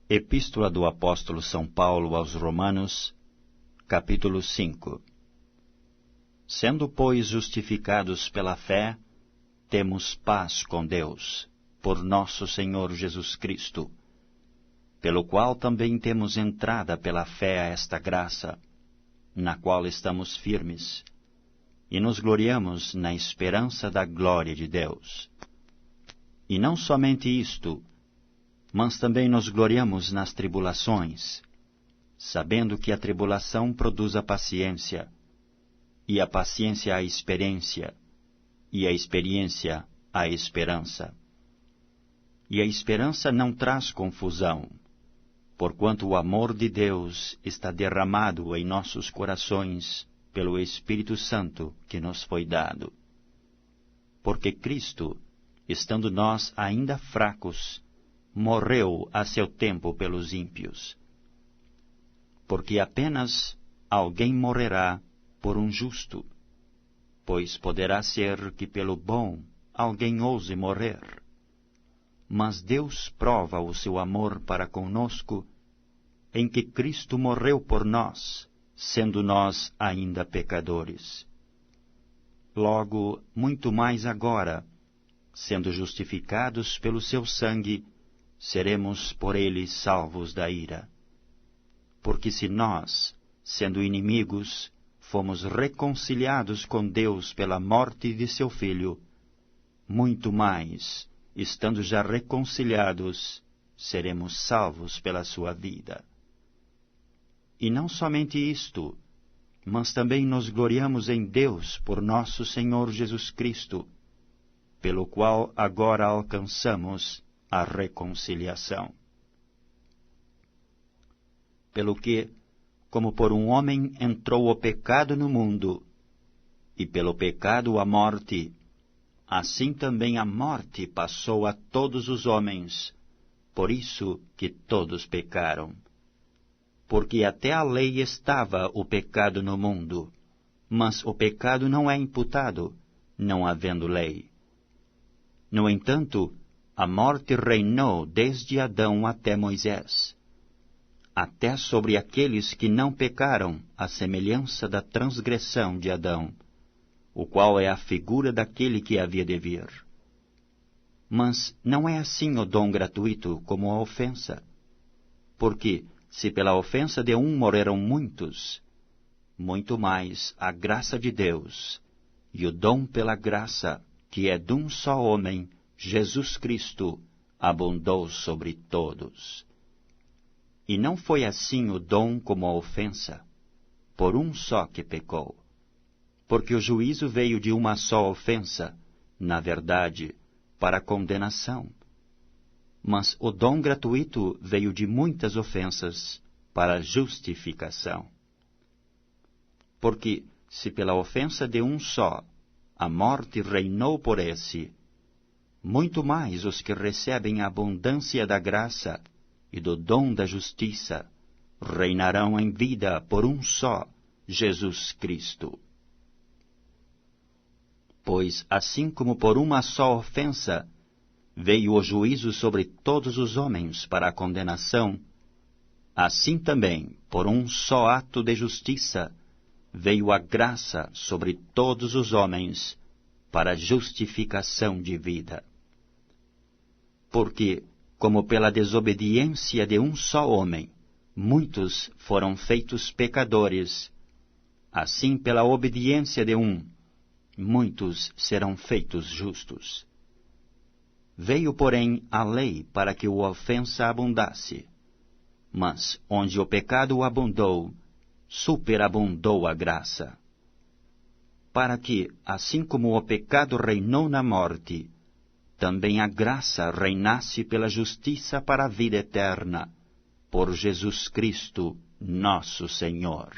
Epístola do Apóstolo São Paulo aos Romanos, capítulo 5. Sendo, pois, justificados pela fé, temos paz com Deus, por nosso Senhor Jesus Cristo, pelo qual também temos entrada pela fé a esta graça, na qual estamos firmes, e nos gloriamos na esperança da glória de Deus. E não somente isto, mas também nos gloriamos nas tribulações, sabendo que a tribulação produz a paciência, e a paciência a experiência, e a experiência a esperança. E a esperança não traz confusão, porquanto o amor de Deus está derramado em nossos corações pelo Espírito Santo que nos foi dado. Porque Cristo, estando nós ainda fracos, morreu a seu tempo pelos ímpios. Porque apenas alguém morrerá por um justo, pois poderá ser que pelo bom alguém ouse morrer. Mas Deus prova o seu amor para conosco, em que Cristo morreu por nós, sendo nós ainda pecadores. Logo, muito mais agora, sendo justificados pelo seu sangue, seremos por ele salvos da ira. Porque se nós, sendo inimigos, fomos reconciliados com Deus pela morte de seu Filho, muito mais, estando já reconciliados, seremos salvos pela sua vida. E não somente isto, mas também nos gloriamos em Deus por nosso Senhor Jesus Cristo, pelo qual agora alcançamos a reconciliação. Pelo que, como por um homem entrou o pecado no mundo, e pelo pecado a morte, assim também a morte passou a todos os homens, por isso que todos pecaram. Porque até a lei estava o pecado no mundo, mas o pecado não é imputado, não havendo lei. No entanto, a morte reinou desde Adão até Moisés, até sobre aqueles que não pecaram, à semelhança da transgressão de Adão, o qual é a figura daquele que havia de vir. Mas não é assim o dom gratuito como a ofensa. Porque, se pela ofensa de um morreram muitos, muito mais a graça de Deus, e o dom pela graça, que é de um só homem, Jesus Cristo, abundou sobre todos. E não foi assim o dom como a ofensa, por um só que pecou. Porque o juízo veio de uma só ofensa, na verdade, para condenação. Mas o dom gratuito veio de muitas ofensas, para justificação. Porque, se pela ofensa de um só, a morte reinou por esse, muito mais os que recebem a abundância da graça e do dom da justiça reinarão em vida por um só, Jesus Cristo. Pois, assim como por uma só ofensa veio o juízo sobre todos os homens para a condenação, assim também, por um só ato de justiça, veio a graça sobre todos os homens para a justificação de vida. Porque, como pela desobediência de um só homem, muitos foram feitos pecadores, assim pela obediência de um, muitos serão feitos justos. Veio, porém, a lei para que a ofensa abundasse, mas onde o pecado abundou, superabundou a graça. Para que, assim como o pecado reinou na morte, também a graça reinasse pela justiça para a vida eterna, por Jesus Cristo, nosso Senhor.